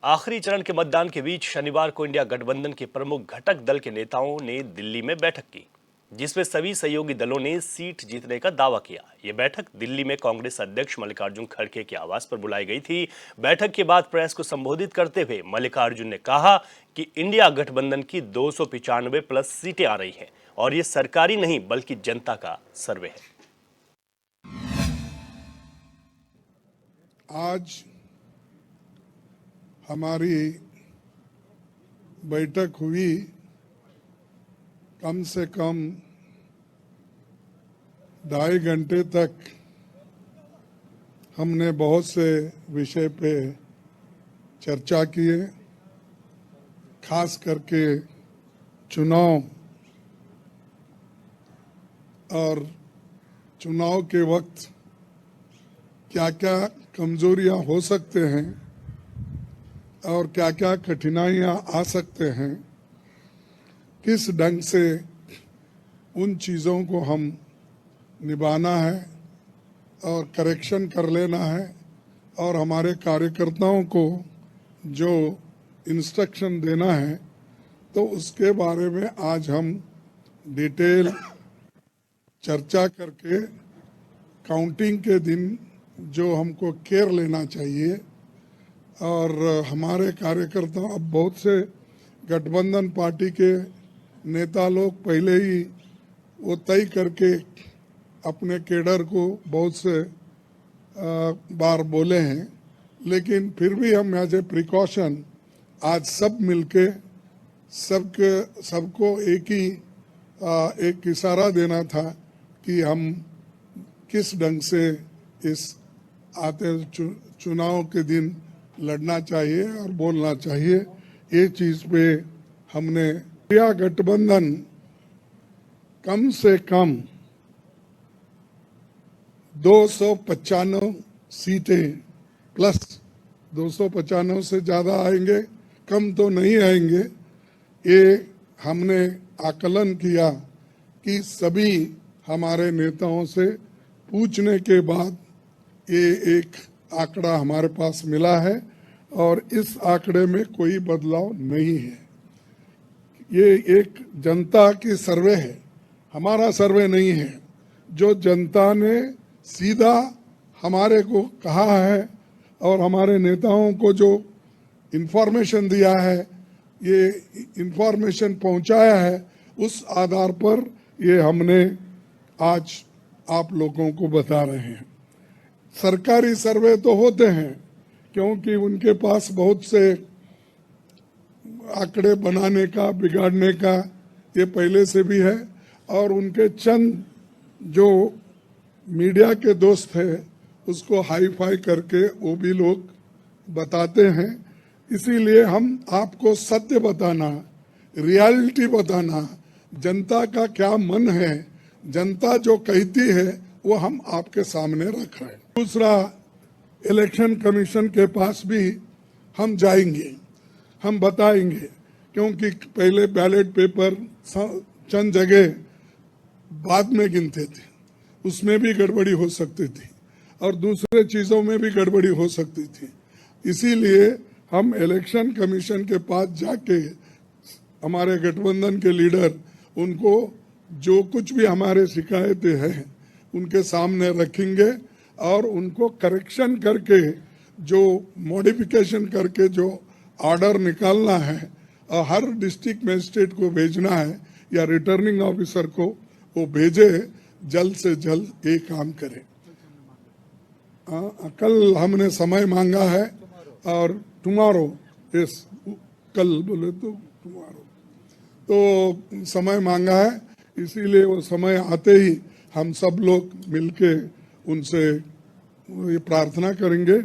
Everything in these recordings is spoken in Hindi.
आखिरी चरण के मतदान के बीच शनिवार को इंडिया गठबंधन के प्रमुख घटक दल के नेताओं ने दिल्ली में बैठक की, जिसमें सभी सहयोगी दलों ने सीट जीतने का दावा किया। ये बैठक दिल्ली में कांग्रेस अध्यक्ष मल्लिकार्जुन खड़गे के आवास पर बुलाई गई थी। बैठक के बाद प्रेस को संबोधित करते हुए मल्लिकार्जुन ने कहा कि इंडिया गठबंधन की 295 प्लस सीटें आ रही हैं और ये सरकारी नहीं बल्कि जनता का सर्वे है। आज हमारी बैठक हुई, कम से कम 2.5 घंटे तक हमने बहुत से विषय पे चर्चा किए, खास करके चुनाव और चुनाव के वक्त क्या क्या कमजोरियां हो सकते हैं और क्या क्या कठिनाइयां आ सकते हैं, किस ढंग से उन चीज़ों को हम निभाना है और करेक्शन कर लेना है और हमारे कार्यकर्ताओं को जो इंस्ट्रक्शन देना है, तो उसके बारे में आज हम डिटेल चर्चा करके काउंटिंग के दिन जो हमको केयर लेना चाहिए और हमारे कार्यकर्ता, अब बहुत से गठबंधन पार्टी के नेता लोग पहले ही वो तय करके अपने केडर को बहुत से बार बोले हैं, लेकिन फिर भी हम एज ए प्रिकॉशन आज सब मिलके सबको एक इशारा देना था कि हम किस ढंग से इस आते चुनाव के दिन लड़ना चाहिए और बोलना चाहिए। ये चीज पे हमने इंडिया गठबंधन कम से कम 295 सीटें प्लस 295 से ज्यादा आएंगे, कम तो नहीं आएंगे। ये हमने आकलन किया कि सभी हमारे नेताओं से पूछने के बाद ये एक आंकड़ा हमारे पास मिला है और इस आंकड़े में कोई बदलाव नहीं है। ये एक जनता की सर्वे है, हमारा सर्वे नहीं है। जो जनता ने सीधा हमारे को कहा है और हमारे नेताओं को जो इंफॉर्मेशन दिया है, ये इंफॉर्मेशन पहुंचाया है, उस आधार पर ये हमने आज आप लोगों को बता रहे हैं। सरकारी सर्वे तो होते हैं क्योंकि उनके पास बहुत से आंकड़े बनाने का, बिगाड़ने का ये पहले से भी है और उनके चंद जो मीडिया के दोस्त हैं उसको हाई फाई करके वो भी लोग बताते हैं। इसीलिए हम आपको सत्य बताना, रियलिटी बताना, जनता का क्या मन है, जनता जो कहती है वो हम आपके सामने रख रहे हैं। दूसरा, इलेक्शन कमीशन के पास भी हम जाएंगे, हम बताएंगे, क्योंकि पहले बैलेट पेपर चंद जगह बाद में गिनते थे, उसमें भी गड़बड़ी हो सकती थी और दूसरे चीजों में भी गड़बड़ी हो सकती थी। इसीलिए हम इलेक्शन कमीशन के पास जाके हमारे गठबंधन के लीडर उनको जो कुछ भी हमारे शिकायतें हैं उनके सामने रखेंगे और उनको करेक्शन करके, जो मॉडिफिकेशन करके जो ऑर्डर निकालना है और हर डिस्ट्रिक्ट मजिस्ट्रेट को भेजना है या रिटर्निंग ऑफिसर को वो भेजे, जल्द से जल्द ये काम करें। कल हमने समय मांगा है और टुमारो, यस, कल बोले तो टुमारो, तो समय मांगा है। इसीलिए वो समय आते ही हम सब लोग मिलके उनसे ये प्रार्थना करेंगे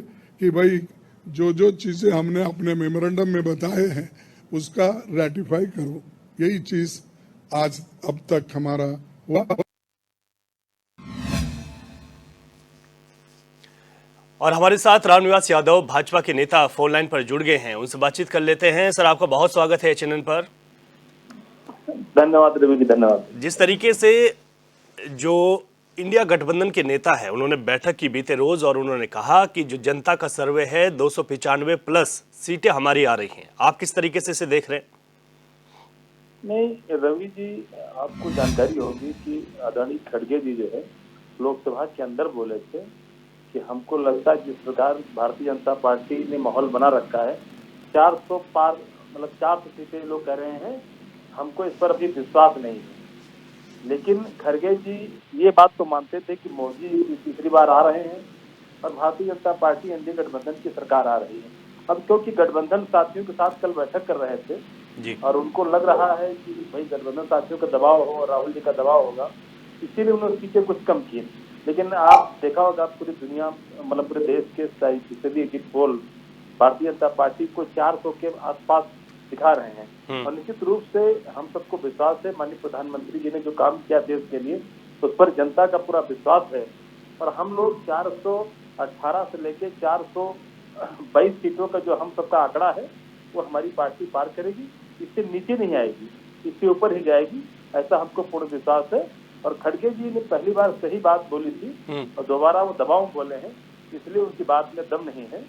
कि भाई जो जो चीजें हमने अपने मेमोरेंडम में बताए हैं उसका रेटिफाई करो। यही चीज आज अब तक हमारा हुआ। और हमारे साथ रामनिवास यादव भाजपा के नेता फोन लाइन पर जुड़ गए हैं, उनसे बातचीत कर लेते हैं। सर, आपका बहुत स्वागत है चैनल पर। धन्यवाद रवि जी, धन्यवाद। जिस तरीके से जो इंडिया गठबंधन के नेता है, उन्होंने बैठक की बीते रोज और उन्होंने कहा कि जो जनता का सर्वे है 295 प्लस सीटें हमारी आ रही हैं। आप किस तरीके से इसे देख रहे हैं? नहीं रवि जी, आपको जानकारी होगी कि आदरणीय खड़गे जी जो है लोकसभा के अंदर बोले थे कि हमको लगता है जिस प्रकार भारतीय जनता पार्टी ने माहौल बना रखा है 400 पार, मतलब 400 सीटें लोग कह रहे हैं, हमको इस पर अभी विश्वास नहीं है। लेकिन खड़गे जी ये बात तो मानते थे कि मोदी जी तीसरी बार आ रहे हैं और भारतीय जनता पार्टी एनडीए गठबंधन की सरकार आ रही है। अब क्योंकि गठबंधन साथियों के साथ कल बैठक कर रहे थे जी। और उनको लग रहा है कि भाई गठबंधन साथियों का दबाव हो और राहुल जी का दबाव होगा, इसीलिए उन्होंने सीटें कुछ कम किए। लेकिन आप देखा होगा पूरी दुनिया, मतलब पूरे देश के किसी भी exit poll Bharatiya Janata party को 400 के आसपास दिखा रहे हैं और निश्चित रूप से हम सबको विश्वास है, माननीय प्रधानमंत्री जी ने जो काम किया देश के लिए उस पर जनता का पूरा विश्वास है और हम लोग 418 से लेके 422 सीटों का जो हम सबका आंकड़ा है वो हमारी पार्टी पार करेगी, इससे नीचे नहीं आएगी, इससे ऊपर ही जाएगी, ऐसा हमको पूर्ण विश्वास है। और खड़गे जी ने पहली बार सही बात बोली थी और दोबारा वो दबाव में बोले हैं, इसलिए उनकी बात में दम नहीं है।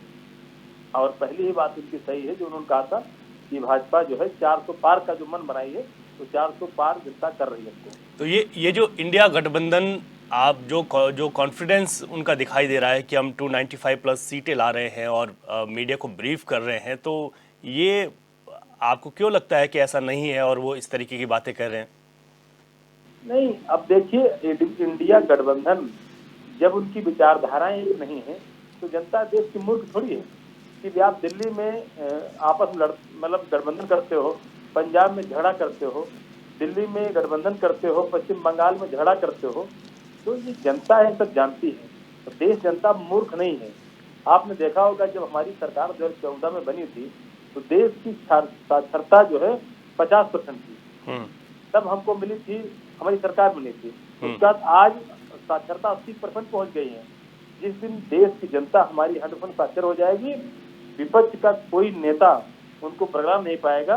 और पहली ही बात उनकी सही है जो उन्होंने कहा था कि भाजपा जो है 400 पार का जो मन बनाई है तो 400 पार जनता कर रही है हमको। तो ये जो इंडिया गठबंधन, आप जो कॉन्फिडेंस उनका दिखाई दे रहा है कि हम 295 प्लस सीटें ला रहे हैं और मीडिया को ब्रीफ कर रहे हैं, तो ये आपको क्यों लगता है कि ऐसा नहीं है और वो इस तरीके की बातें कर रहे हैं? नहीं, अब देखिए इंडिया गठबंधन जब उनकी विचारधाराएं एक नहीं है तो जनता देश की मूर्ख थोड़ी है कि आप दिल्ली में आपस में मतलब गठबंधन करते हो, पंजाब में झगड़ा करते हो, दिल्ली में गठबंधन करते हो, पश्चिम बंगाल में झगड़ा करते हो, तो ये जनता है सब जानती है। तो देश जनता मूर्ख नहीं है। आपने देखा होगा जब हमारी सरकार 2014 में बनी थी तो देश की साक्षरता जो है 50% थी, तब हमको मिली थी, हमारी सरकार मिली थी। उसके बाद आज साक्षरता 80% पहुंच गई है। जिस दिन देश की जनता हमारी 100% साक्षर हो जाएगी, विपक्ष का कोई नेता उनको प्रोग्राम नहीं पाएगा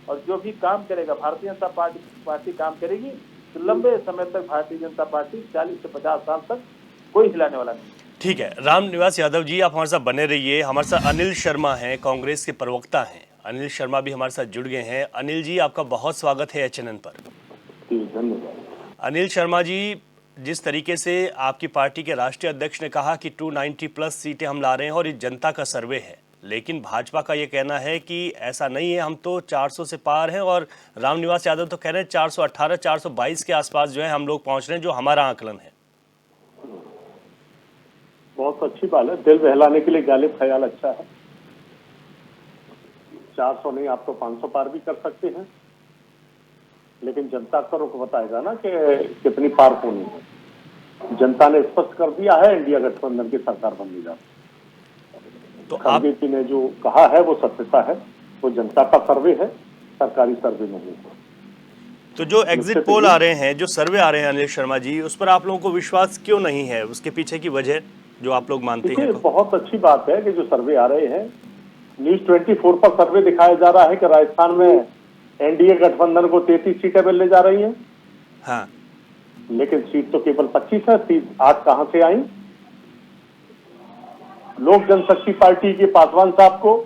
और जो भी काम करेगा भारतीय जनता पार्टी काम करेगी तो लंबे समय तक भारतीय जनता पार्टी 40 से 50 साल तक कोई हिलाने वाला नहीं। ठीक है, रामनिवास यादव जी आप हमारे साथ बने रहिए। हमारे साथ अनिल शर्मा हैं, कांग्रेस के प्रवक्ता हैं। अनिल शर्मा भी हमारे साथ जुड़ गए हैं। अनिल जी, आपका बहुत स्वागत है एचएनएन पर। धन्यवाद। अनिल शर्मा जी, जिस तरीके से आपकी पार्टी के राष्ट्रीय अध्यक्ष ने कहा कि 290 प्लस सीटें हम ला रहे हैं और ये जनता का सर्वे है, लेकिन भाजपा का ये कहना है कि ऐसा नहीं है, हम तो 400 से पार हैं और रामनिवास यादव तो कह रहे हैं 418 422 के आसपास जो है हम लोग पहुंच रहे हैं, जो हमारा आकलन है। बहुत अच्छी बात है, दिल बहलाने के लिए गालिब ख्याल अच्छा है। 400 नहीं, आप तो 500 पार भी कर सकते हैं, लेकिन जनता का रुख बताएगा ना कि कितनी पार होनी है। जनता ने स्पष्ट कर दिया है इंडिया गठबंधन की सरकार बनने जा रही। तो खड़गे जी ने जो कहा है वो सत्यता है, वो जनता का सर्वे है, सरकारी सर्वे नहीं है। तो जो एग्जिट पोल आ रहे हैं, जो सर्वे आ रहे हैं अनिल शर्मा जी, उस पर आप लोगों को विश्वास क्यों नहीं है? उसके पीछे की वजह जो आप लोग मानते हैं? बहुत अच्छी बात है कि जो सर्वे आ रहे हैं, न्यूज 24 पर सर्वे दिखाया जा रहा है कि राजस्थान में एनडीए गठबंधन को 33 सीटें मिलने जा रही हैं। हाँ, लेकिन सीट तो केवल 25 है, सीट 8 कहां से आई? लोक जनशक्ति पार्टी के पासवान साहब को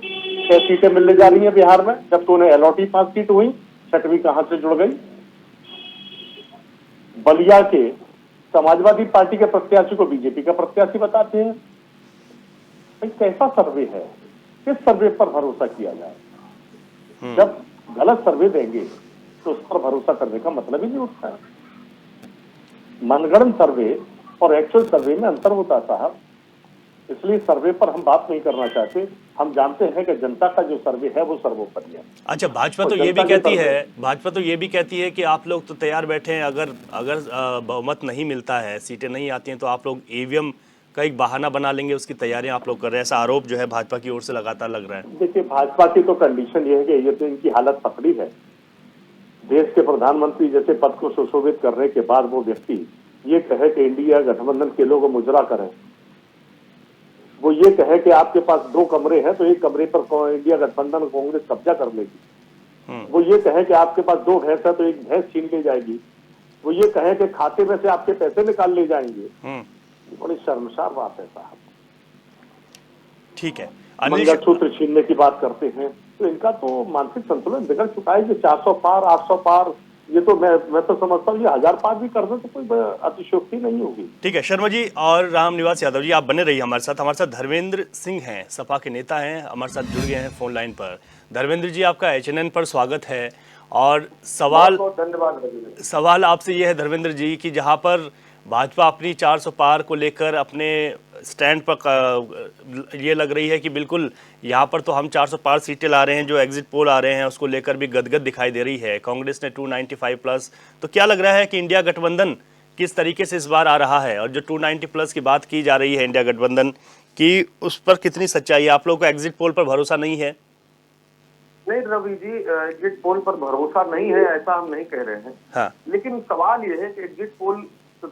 6 सीटें मिलने जा रही हैं बिहार में, जब तो उन्हें एलओटी 5 सीट हुई, 6वीं कहां से जुड़ गई? बलिया के समाजवादी पार्टी के प्रत्याशी को बीजेपी का प्रत्याशी बताते हैं। भाई कैसा सर्वे है? किस सर्वे पर भरोसा किया जाए? जब गलत सर्वे देंगे तो उस पर भरोसा करने का मतलब ही नहीं उठता है। मनगढ़ंत सर्वे और एक्चुअल सर्वे में अंतर होता है साहब, इसलिए सर्वे पर हम बात नहीं करना चाहते। हम जानते हैं कि जनता का जो सर्वे है वो सर्वोपरि है। अच्छा, भाजपा तो ये भी कहती है कि आप लोग तो तैयार बैठे हैं, अगर बहुमत नहीं मिलता है, सीटें नहीं आती हैं, तो आप लोग ईवीएम का एक बहाना बना लेंगे, उसकी तैयारियां आप लोग कर रहे हैं। ऐसा आरोप जो है भाजपा की ओर से लगातार लग रहा है। देखिए, भाजपा की तो कंडीशन ये है कि ये तो इनकी हालत पकड़ी है। देश के प्रधानमंत्री जैसे पद को सुशोभित करने के बाद वो व्यक्ति ये कहे कि इंडिया गठबंधन के लोग मुजरा करें, वो ये कहे कि आपके पास 2 कमरे हैं तो एक कमरे पर इंडिया गठबंधन कांग्रेस कब्जा कर लेगी, वो ये कहे कि आपके पास 2 भैंस है तो एक भैंस छीन ले जाएगी, वो ये कहें कि खाते में से आपके पैसे निकाल ले जाएंगे, बड़ी शर्मसार बात है साहब। ठीक है। मंगलसूत्र छीनने की बात करते हैं, तो इनका तो मानसिक संतुलन बिगड़ चुका है। जो 400 पार 800 पार, ये तो मैं तो समझता हूँ ये 1000 पार भी कर दे तो कोई अतिशयोक्ति नहीं होगी। ठीक है शर्मा जी और रामनिवास यादव जी, आप बने रहिए हमारे साथ। हमारे साथ धर्मेंद्र सिंह हैं, सपा के नेता हैं, हमारे साथ जुड़ गए हैं फोन लाइन पर। धर्मेंद्र जी, आपका HNN पर स्वागत है। और सवाल आपसे ये है धर्मेंद्र जी कि जहां पर भाजपा अपनी 400 पार को लेकर अपने स्टैंड पर ये लग रही है कि बिल्कुल यहाँ पर तो हम 400 पार सीटें ला रहे हैं, जो एग्जिट पोल आ रहे हैं उसको लेकर भी गदगद दिखाई दे रही है। कांग्रेस ने 295 प्लस, तो क्या लग रहा है कि इंडिया गठबंधन किस तरीके से इस बार आ रहा है? और जो 290 प्लस की बात की जा रही है इंडिया गठबंधन की, उस पर कितनी सच्चाई है? आप लोगों को एग्जिट पोल पर भरोसा नहीं है? नहीं रवि जी, एग्जिट पोल पर भरोसा नहीं है ऐसा हम नहीं कह रहे हैं। हाँ। लेकिन सवाल ये है कि एग्जिट पोल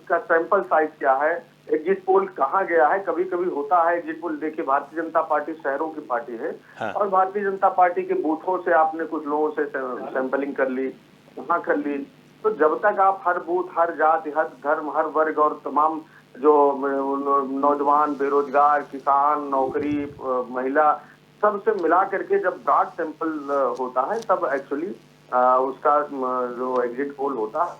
का सैंपल साइज क्या है, एग्जिट पोल कहाँ गया है। कभी कभी होता है एग्जिट पोल, देखिए भारतीय जनता पार्टी शहरों की पार्टी है। हाँ। और भारतीय जनता पार्टी के बूथों से आपने कुछ लोगों से सैंपलिंग कर ली, वहाँ कर ली, तो जब तक आप हर बूथ, हर जाति, हर धर्म, हर वर्ग और तमाम जो नौजवान, बेरोजगार, किसान, नौकरी, महिला, सबसे मिला करके जब ब्रॉड सैंपल होता है तब एक्चुअली उसका जो एग्जिट पोल होता है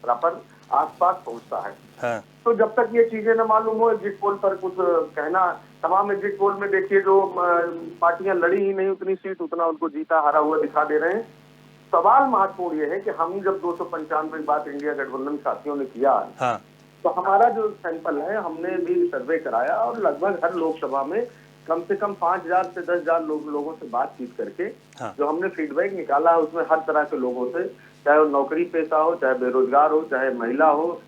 प्रॉपर आसपास पहुंचता है। हाँ। तो जब तक ये चीजें न मालूम हो एग्जिट पोल पर कुछ कहना, तमाम एग्जिट पोल में देखिए जो पार्टियां लड़ी ही नहीं उतनी सीट, उतना उनको जीता हारा हुआ दिखा दे रहे हैं। सवाल महत्वपूर्ण ये है कि हम जब 295 बात इंडिया गठबंधन साथियों ने किया, हाँ। तो हमारा जो सैंपल है हमने भी सर्वे कराया और लगभग हर लोकसभा में कम से कम 5000 से 10,000 लोगों से बातचीत करके हाँ। जो हमने फीडबैक निकाला है उसमें हर तरह के लोगों से, चाहे वो नौकरी पेशा हो, चाहे बेरोजगार हो, चाहे महिला हो,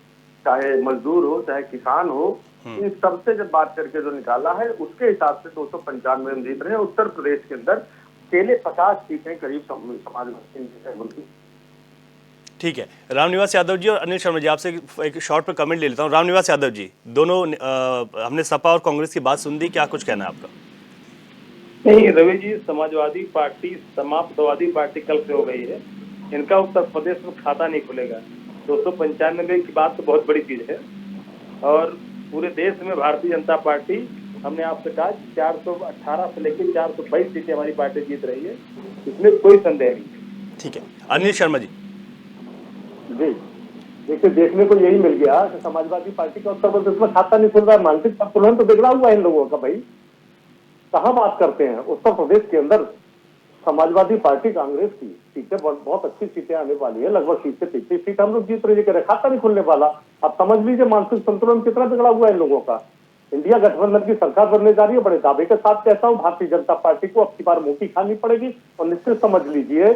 चाहे मजदूर हो, चाहे किसान हो, इन सबसे जब बात करके जो निकाला है उसके हिसाब से 295 में जीत रहे हैं। उत्तर प्रदेश के अंदर अकेले 50 सीटें करीब समाजवादी। ठीक है रामनिवास यादव जी और अनिल शर्मा जी, आपसे एक शॉर्ट पर कमेंट ले लेता हूँ। रामनिवास यादव जी, दोनों हमने सपा और कांग्रेस की बात सुन दी, क्या कुछ कहना है आपका? नहीं रवि जी, समाजवादी पार्टी समाप्तवादी पार्टी कल से हो गई है, इनका उत्तर प्रदेश में खाता नहीं खुलेगा। 295 की बात तो बहुत बड़ी चीज है और पूरे देश में भारतीय जनता पार्टी, हमने आपसे कहा 418 से लेकर 422 सीटें हमारी पार्टी जीत रही है, इसमें कोई संदेह नहीं। ठीक है अनिल शर्मा जी। जी देखिए, देखने को यही मिल गया कि समाजवादी पार्टी का उत्तर प्रदेश में खाता नहीं खुल रहा है। मानसिक संतुलन तो बिगड़ा हुआ है इन लोगों का। भाई कहाँ बात करते हैं, उत्तर प्रदेश के अंदर समाजवादी पार्टी कांग्रेस की सीटें बहुत अच्छी सीटें आने वाली है, लगभग 30 से 33 सीट हम लोग जीत रहे हैं, खाता नहीं खुलने वाला। अब समझ लीजिए मानसिक संतुलन कितना बिगड़ा हुआ है इन लोगों का। इंडिया गठबंधन की सरकार बनने जा रही है, बड़े दावे के साथ कहता हूँ भारतीय जनता पार्टी को अब की बार मोटी खानी पड़ेगी और निश्चित समझ लीजिए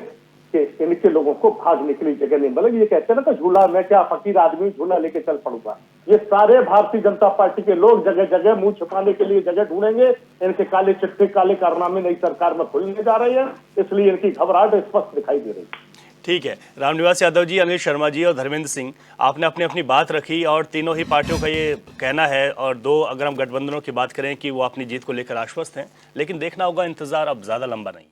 कि इनके लोगों को भागने के लिए जगह नहीं मिलेगी। ये कहते हैं ना कि झूला, मैं क्या फकीर आदमी झूला लेके चल पड़ूंगा। ये सारे भारतीय जनता पार्टी के लोग जगह जगह मुंह छुपाने के लिए जगह ढूंढेंगे। इनके काले चिट्टे, काले कारनामे नई सरकार में खुलने जा रहे हैं, इसलिए इनकी घबराहट स्पष्ट दिखाई दे रही है। ठीक है रामनिवास यादव जी, अनिल शर्मा जी और धर्मेंद्र सिंह, आपने अपनी बात रखी और तीनों ही पार्टियों का ये कहना है, और दो अगर हम गठबंधनों की बात करें कि वो अपनी जीत को लेकर आश्वस्त हैं, लेकिन देखना होगा, इंतजार अब ज्यादा लंबा नहीं।